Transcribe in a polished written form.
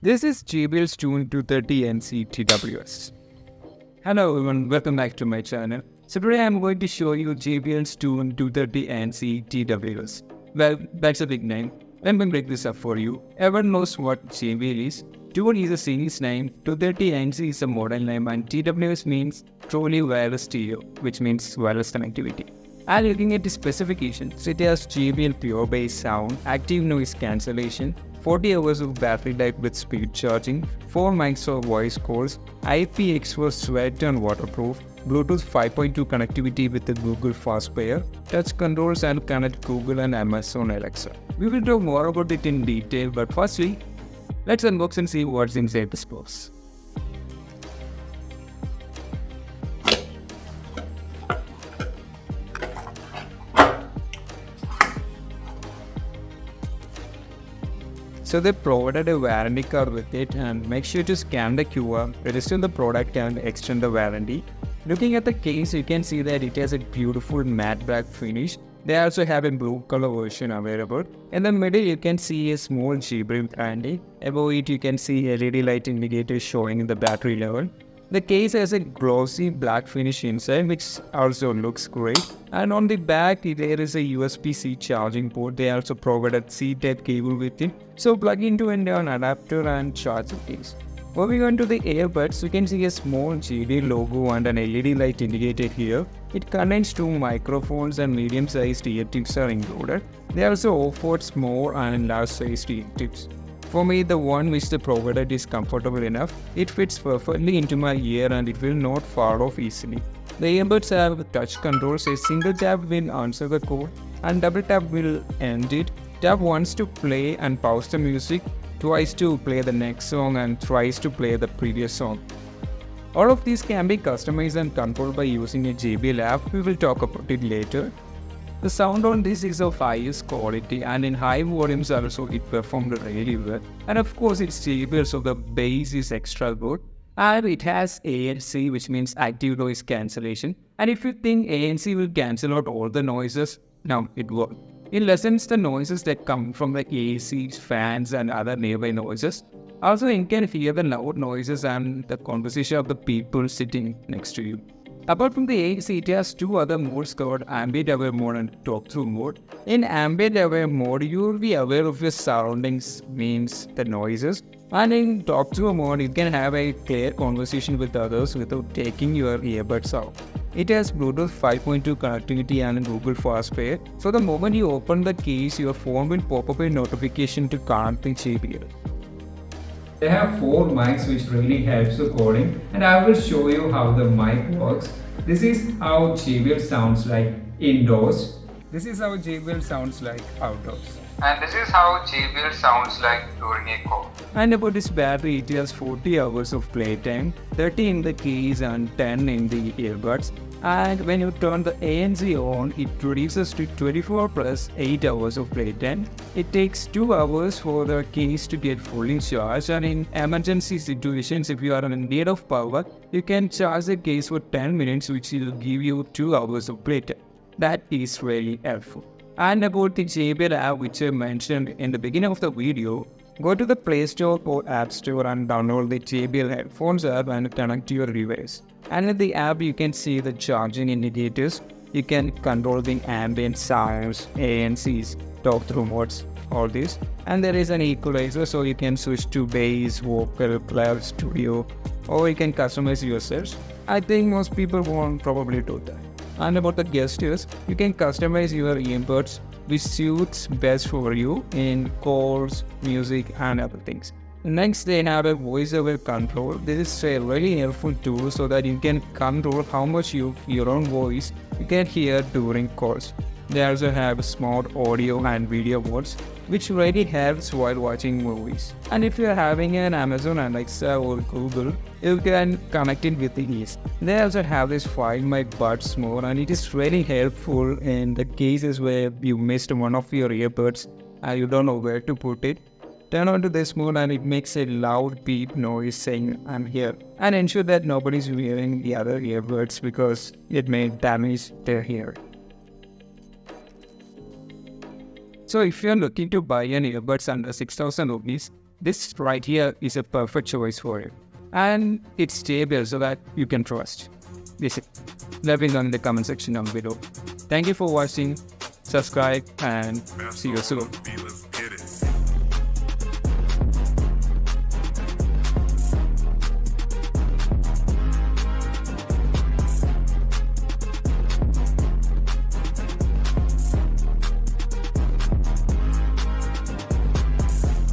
This is JBL's 230NC TWS. Hello everyone, welcome back to my channel. So today I'm going to show you JBL's 230NC TWS. Well, that's a big name. Let me break this up for you. Everyone knows what JBL is. 2 is a series name, 230NC is a model name, and TWS means truly wireless stereo, which means wireless connectivity. And looking at the specifications, it has JBL Pure Bass Sound, active noise cancellation, 40 hours of battery life with speed charging, 4 mics for voice calls, IPX for sweat and waterproof, Bluetooth 5.2 connectivity with the Google Fast Pair, touch controls and connect Google and Amazon Alexa. We will talk more about it in detail, but firstly, let's unbox and see what's inside this box. So they provided a warranty card with it, and make sure to scan the QR, register the product and extend the warranty. Looking at the case, you can see that it has a beautiful matte black finish. They also have a blue color version available. In the middle, you can see a small JBL branding. Above it, you can see LED light indicators showing the battery level. The case has a glossy black finish inside, which also looks great. And on the back, there is a USB-C charging port. They also provided C-type cable with it. So plug into an adapter and charge the case. Moving on to the earbuds, you can see a small JBL logo and an LED light indicator here. It contains 2 microphones and medium-sized ear tips are included. They also offered small and large-sized ear tips. For me, the one which they provided is comfortable enough. It fits perfectly into my ear and it will not fall off easily. The earbuds have touch controls. A single tap will answer the call and double tap will end it. Tap once to play and pause the music, twice to play the next song, and thrice to play the previous song. All of these can be customized and controlled by using a JBL app. We will talk about it later. The sound on this is of highest quality, and in high volumes also it performed really well. And of course it's JBL, so the bass is extra good. And it has ANC, which means active noise cancellation. And if you think ANC will cancel out all the noises, no, it won't. It lessens the noises that come from the ACs, fans and other nearby noises. Also, you can hear the loud noises and the conversation of the people sitting next to you. Apart from the AC, it has 2 other modes called Ambient Aware mode and Talk Thru mode. In Ambient Aware mode, you will be aware of your surroundings, means the noises. And in Talk Thru mode, you can have a clear conversation with others without taking your earbuds out. It has Bluetooth 5.2 connectivity and Google Fast Pair. So the moment you open the case, your phone will pop up a notification to connect the JBL. They have 4 mics which really helps the coding, and I will show you how the mic works. This is how JBL sounds like indoors. This is how JBL sounds like outdoors. And this is how JBL sounds like during a call. And about this battery, it has 40 hours of playtime, 30 in the case and 10 in the earbuds. And when you turn the ANC on, it reduces to 24 plus 8 hours of playtime. It takes 2 hours for the case to get fully charged, and in emergency situations, if you are in need of power, you can charge the case for 10 minutes, which will give you 2 hours of playtime. That is really helpful. And about the JBL app, which I mentioned in the beginning of the video, go to the Play Store or App Store and download the JBL headphones app and connect to your device. And in the app, you can see the charging indicators. You can control the ambient sounds, ANCs, Talk Thru modes, all this. And there is an equalizer, so you can switch to bass, vocal, cloud, studio, or you can customize yourselves. I think most people won't probably do that. And about the gestures, you can customize your earbuds which suits best for you in calls, music and other things. Next, they have a voice-over control. This is a really helpful tool so that you can control how much your own voice you can hear during calls. They also have smart audio and video modes, which really helps while watching movies. And if you're having an Amazon Alexa or Google, you can connect it with ease. They also have this Find My Buds mode, and it is really helpful in the cases where you missed one of your earbuds and you don't know where to put it. Turn on to this mode and it makes a loud beep noise saying I'm here, and ensure that nobody's wearing the other earbuds because it may damage their hearing. So if you're looking to buy an earbuds under 6,000 rupees, this right here is a perfect choice for you. And it's stable so that you can trust. Let me know in the comment section down below. Thank you for watching. Subscribe and see you soon.